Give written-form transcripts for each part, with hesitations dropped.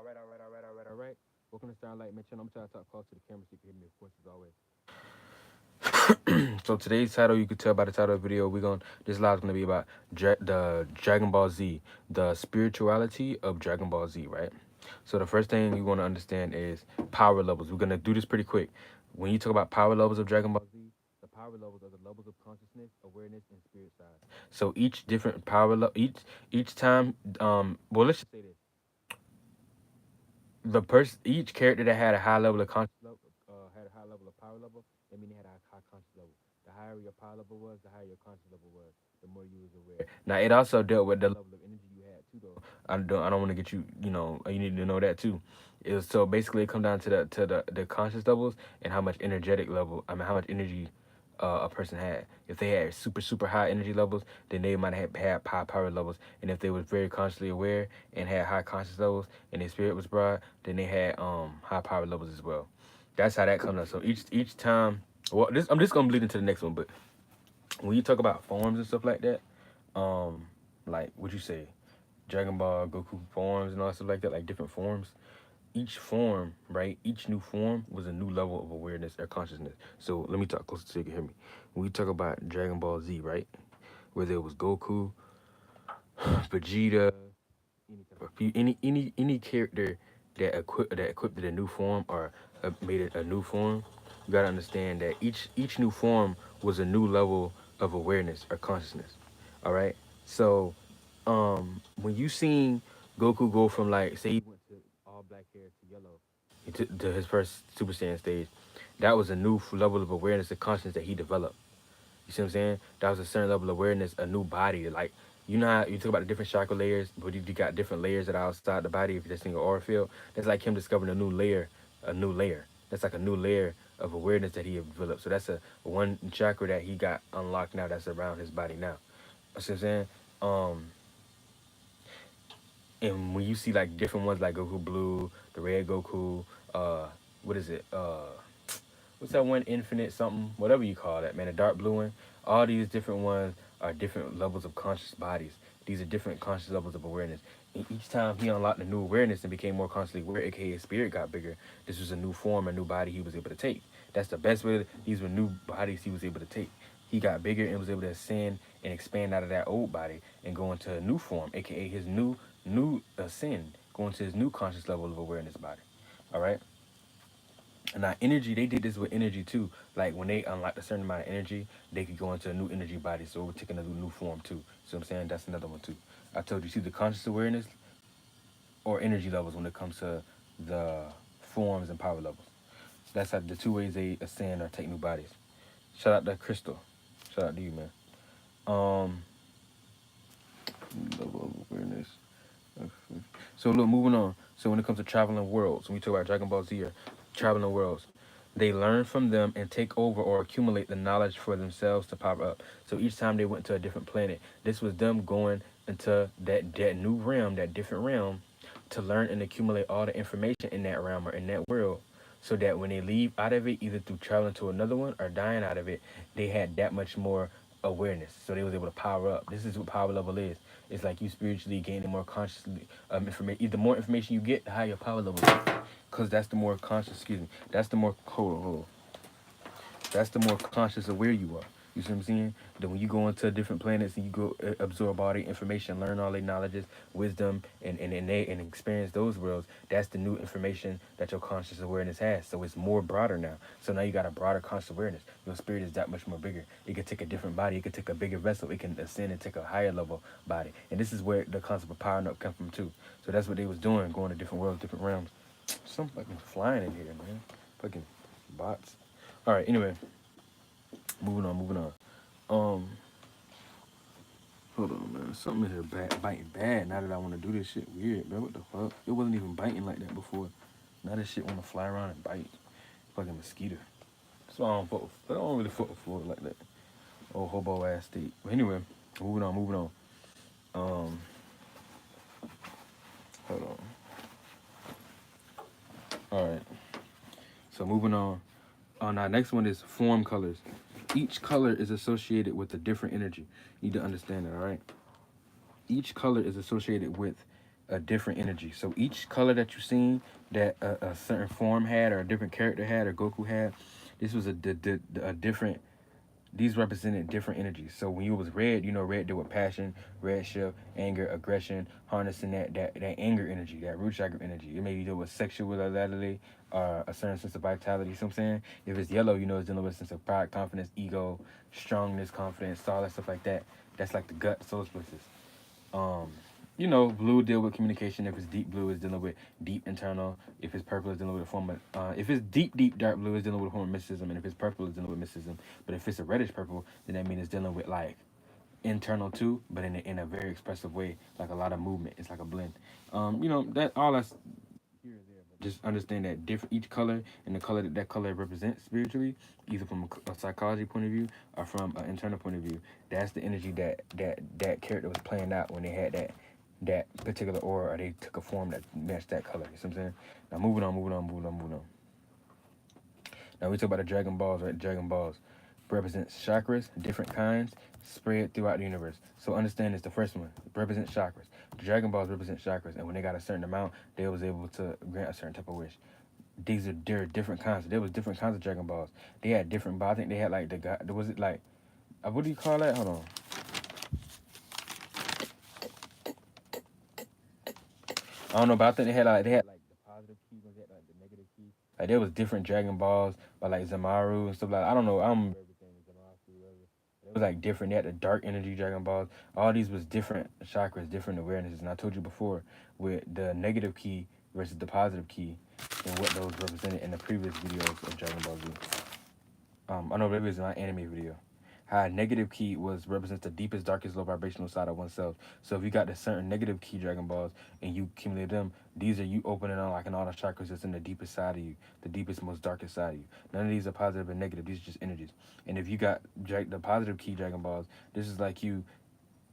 All right. Welcome to Starlight Mission. I'm trying to talk close to the camera so you can hear me, of course, as always. So today's title, you could tell by the title of the video, this live is gonna be about the Dragon Ball Z, the spirituality of Dragon Ball Z, right? So the first thing you want to understand is power levels. We're gonna do this pretty quick. When you talk about power levels of Dragon Ball Z, the power levels are the levels of consciousness, awareness, and spirit side. So each different power level, each time, well, let's just say this: each character that had a high level of had a high level of power level. I mean, they had a high conscious level. The higher your power level was, the higher your conscious level was. The more you was aware. Now, it also dealt with the level of energy you had too, though. I don't want to get you. You need to know that too. It was so basically it come down to the conscious levels and how much energetic level. I mean, how much energy a person had. If they had super high energy levels, then they might have had high power levels. And if they was very consciously aware and had high conscious levels, and their spirit was broad, then they had high power levels as well. That's how that comes up. So each time, well, I'm just gonna bleed into the next one. But when you talk about forms and stuff like that, like what you say, Dragon Ball, Goku forms and all that stuff like that, like different forms, each form, right? Each new form was a new level of awareness or consciousness. So let me talk closer so you can hear me. When we talk about Dragon Ball Z, right? Whether it was Goku, Vegeta, any character that equipped a new form or made it a new form, you gotta understand that each new form was a new level of awareness or consciousness. All right. So, when you seen Goku go from like say he went to all black hair to yellow, to his first Super Saiyan stage, that was a new level of awareness and consciousness that he developed. You see what I'm saying? That was a certain level of awareness, a new body. Like, you know how you talk about the different chakra layers, but you got different layers that are outside the body. If you're just in your aura field, that's like him discovering a new layer. That's like a new layer of awareness that he developed. So that's a one chakra that he got unlocked now. That's around his body now. You see what I'm saying? Um, and when you see like different ones like Goku Blue, the Red Goku, what is it? What's that one? Infinite something, whatever you call that, man. The dark blue one. All these different ones are different levels of conscious bodies. These are different conscious levels of awareness. And each time he unlocked a new awareness and became more consciously aware, aka his spirit got bigger. This was a new form, a new body he was able to take. That's the best way. These were new bodies he was able to take. He got bigger and was able to ascend and expand out of that old body and go into a new form, aka his new ascend, go into his new conscious level of awareness body. All right. And now energy, they did this with energy too. Like when they unlocked a certain amount of energy, they could go into a new energy body. So we're taking a new form too. So I'm saying that's another one too. I told you, see the conscious awareness or energy levels when it comes to the forms and power levels. That's how the two ways they ascend or take new bodies. Shout out to Crystal. Shout out to you, man. Um, level of awareness. So look, moving on. So when it comes to traveling worlds, when we talk about Dragon Ball Z or traveling worlds, they learn from them and take over or accumulate the knowledge for themselves to power up. So each time they went to a different planet, this was them going into that new realm, that different realm, to learn and accumulate all the information in that realm or in that world. So that when they leave out of it, either through traveling to another one or dying out of it, they had that much more awareness. So they was able to power up. This is what power level is. It's like you spiritually gaining more consciously information. The more information you get, the higher your power level is. Cause that's the more conscious. Excuse me. That's the more that's the more conscious aware you are. You see what I'm saying? Then when you go into different planets and you go absorb all the information, learn all their knowledges, wisdom, and experience those worlds, that's the new information that your conscious awareness has. So it's more broader now. So now you got a broader conscious awareness. Your spirit is that much more bigger. It can take a different body. It can take a bigger vessel. It can ascend and take a higher level body. And this is where the concept of powering up come from too. So that's what they was doing, going to different worlds, different realms. Some fucking flying in here, man. Fucking bots. All right. Anyway, moving on. Um, hold on, man. Something in here biting bad. Now that I want to do this shit weird, man. What the fuck? It wasn't even biting like that before. Now this shit want to fly around and bite. Fucking mosquito. That's why I don't really fuck with Florida like that. Oh, hobo ass state. But anyway, moving on. Um, hold on. All right. So moving on. On our next one is form colors. Each color is associated with a different energy. You need to understand that, all right? Each color is associated with a different energy. So each color that you seen that a certain form had or a different character had or Goku had, this was a different. These represented different energies. So when you was red, red deal with passion, red shift, anger, aggression, harnessing that anger energy, that root chakra energy. It maybe deal with sexuality, a certain sense of vitality. You know what I'm saying? If it's yellow, it's dealing with a sense of pride, confidence, ego, strongness, confidence, all that stuff like that. That's like the gut, soul splitsers. Um, blue deal with communication. If it's deep blue, it's dealing with deep internal. If it's purple, it's dealing with a form of. If it's deep dark blue, it's dealing with a form of mysticism. And if it's purple, it's dealing with mysticism. But if it's a reddish purple, then that means it's dealing with like internal too, but in a very expressive way, like a lot of movement. It's like a blend. That all that's here or there, but just understand that different each color and the color that color represents spiritually, either from a psychology point of view or from an internal point of view. That's the energy that character was playing out when they had that particular aura, or they took a form that matched that color. You see what I'm saying? Now moving on. Now we talk about the Dragon Balls, right? Dragon Balls represents chakras, different kinds, spread throughout the universe. So understand this, the first one represents chakras. The Dragon Balls represent chakras, and when they got a certain amount, they was able to grant a certain type of wish. There are different kinds. There was different kinds of Dragon Balls. They had different, but I think they had like the guy. Was it like what do you call that? Hold on. I don't know, but I think they had like the positive key, ones, they had like the negative key. Like there was different Dragon Balls by like Zamaru and stuff like that. I don't know. I don't remember everything. Zamasu, whatever. It was like different. They had the dark energy Dragon Balls. All these was different chakras, different awarenesses. And I told you before with the negative key versus the positive key and what those represented in the previous videos of Dragon Ball Z. I know maybe it was my anime video. How a negative key was represents the deepest, darkest, low vibrational side of oneself. So if you got the certain negative key Dragon Balls and you accumulate them, these are you opening on like in all the chakras that's in the deepest side of you, the deepest, most darkest side of you. None of these are positive and negative. These are just energies. And if you got the positive key Dragon Balls, this is like you,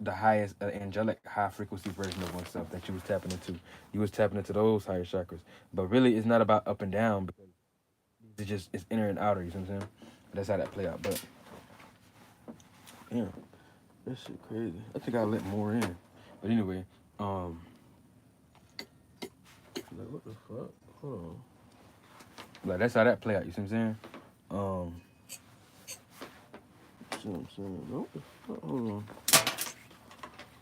the highest angelic high frequency version of oneself that you was tapping into. You was tapping into those higher chakras. But really, it's not about up and down because it's inner and outer. You see what I'm saying? That's how that play out. But yeah, that shit crazy. I think I let more in. But anyway, um, like what the fuck? Hold on. Like that's how that play out. You see what I'm saying? Um, see what I'm saying? No, what the fuck? Hold on.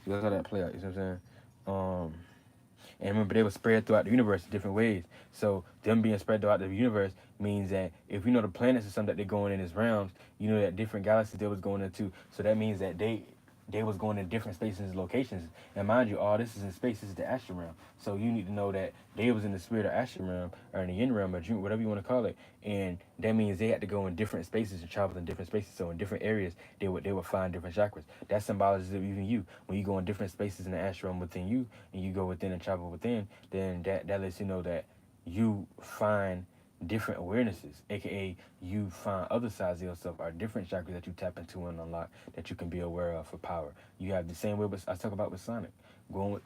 That's how that play out. You see what I'm saying? Um, and remember, they were spread throughout the universe in different ways. So them being spread throughout the universe means that if you know the planets or something that they're going in as realms, you know that different galaxies they was going into. So that means that they was going in different spaces and locations. And mind you, all this is in space. This is the astral realm. So you need to know that they was in the spirit of astral realm or in the yin realm or dream, whatever you want to call it. And that means they had to go in different spaces and travel in different spaces. So in different areas, they would find different chakras. That symbolizes even you. When you go in different spaces in the astral realm within you, and you go within and travel within, then that lets you know that you find different awarenesses, aka you find other sides of yourself or different chakras that you tap into and unlock that you can be aware of for power. You have the same way I talk about with Sonic, going with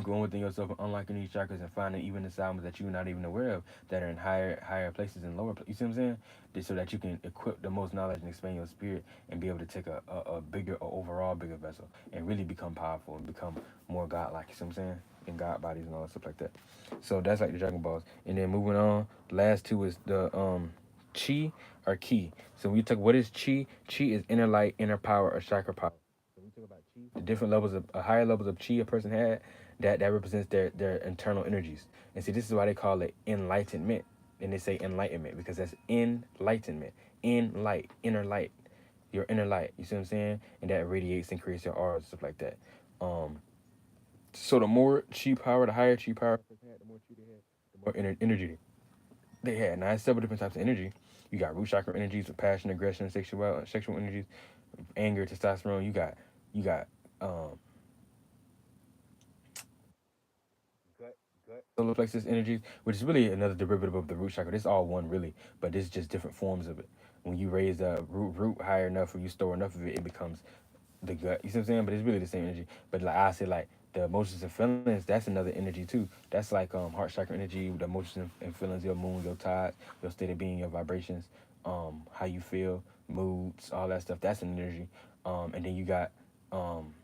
going within yourself and unlocking these chakras and finding even the sounds that you're not even aware of that are in higher places and lower places. You see what I'm saying? So that you can equip the most knowledge and expand your spirit and be able to take a bigger, or overall bigger vessel and really become powerful and become more godlike. You see what I'm saying? In God bodies and all that stuff like that. So that's like the Dragon Balls. And then moving on, the last two is the chi or ki. So we took what is chi? Chi is inner light, inner power, or chakra power. So we talk about chi, the different levels of higher levels of chi a person had, that represents their internal energies. And see, this is why they call it enlightenment. And they say enlightenment because that's enlightenment, in light, inner light, your inner light. You see what I'm saying? And that radiates and creates your aura and stuff like that. Um, so the more chi power, the higher chi power, the more chi they had, the more energy they had. Now, it's several different types of energy. You got root chakra energies with passion, aggression, sexual energies, anger, testosterone. You got um, solar plexus energies, which is really another derivative of the root chakra. This is all one really, but this is just different forms of it. When you raise the root higher enough, or you store enough of it, it becomes the gut. You see what I'm saying? But it's really the same energy. But like I said, like the emotions and feelings, that's another energy too. That's like heart chakra energy, the emotions and feelings, your moon, your tides, your state of being, your vibrations, how you feel, moods, all that stuff. That's an energy. And then you got um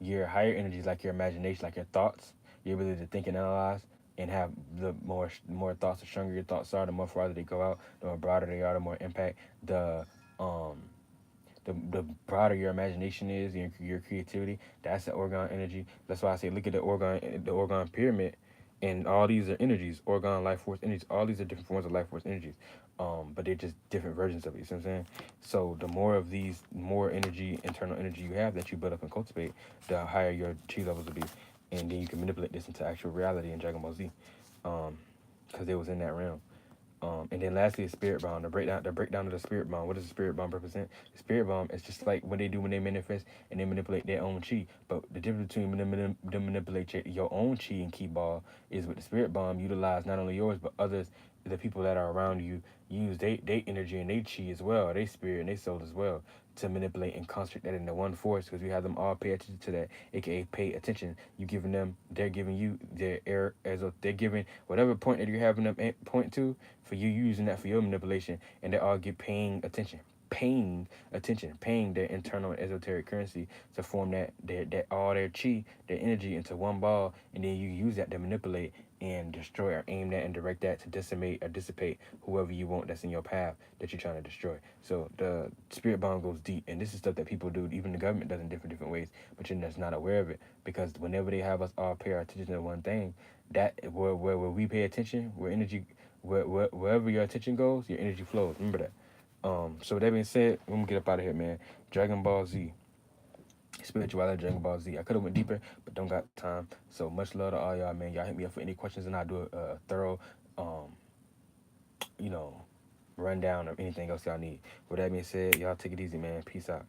Your higher energies, like your imagination, like your thoughts, your ability to think and analyze, and have the more thoughts, the stronger your thoughts are, the more farther they go out, the more broader they are, the more impact. Um the broader your imagination is, your creativity, that's the organ energy. That's why I say look at the organ pyramid, and all these are energies, organ, life force energies. All these are different forms of life force energies, but they're just different versions of it. You see what I'm saying? So the more of these, more energy, internal energy you have that you build up and cultivate, the higher your chi levels will be, and then you can manipulate this into actual reality in Dragon Ball Z, because it was in that realm. And then lastly, a spirit bomb. The breakdown of the spirit bomb. What does the spirit bomb represent? The spirit bomb is just like what they do when they manifest and they manipulate their own chi. But the difference between them manipulate your own chi and ki ball is with the spirit bomb, utilize not only yours but others, the people that are around you, use they energy and they chi as well, they spirit and they soul as well, to manipulate and concentrate that into one force, because we have them all pay attention to that, aka pay attention. You giving them, they're giving you their air, as if they're giving whatever point that you're having them point to, for you using that for your manipulation, and they all get paying their internal esoteric currency to form that all their chi, their energy into one ball, and then you use that to manipulate and destroy or aim that and direct that to decimate or dissipate whoever you want that's in your path that you're trying to destroy. So the spirit bomb goes deep, and this is stuff that people do. Even the government does in different ways, but you're just not aware of it, because whenever they have us all pay our attention to one thing, that where we pay attention, where energy, wherever your attention goes, your energy flows. Remember that. So with that being said, we're gonna get up out of here, man. Dragon Ball Z, spirituality, Dragon Ball Z. I could have went deeper, but don't got time. So much love to all y'all, man. Y'all hit me up for any questions, and I'll do a thorough, um, you know, rundown of anything else y'all need. With that being said, y'all take it easy, man. Peace out.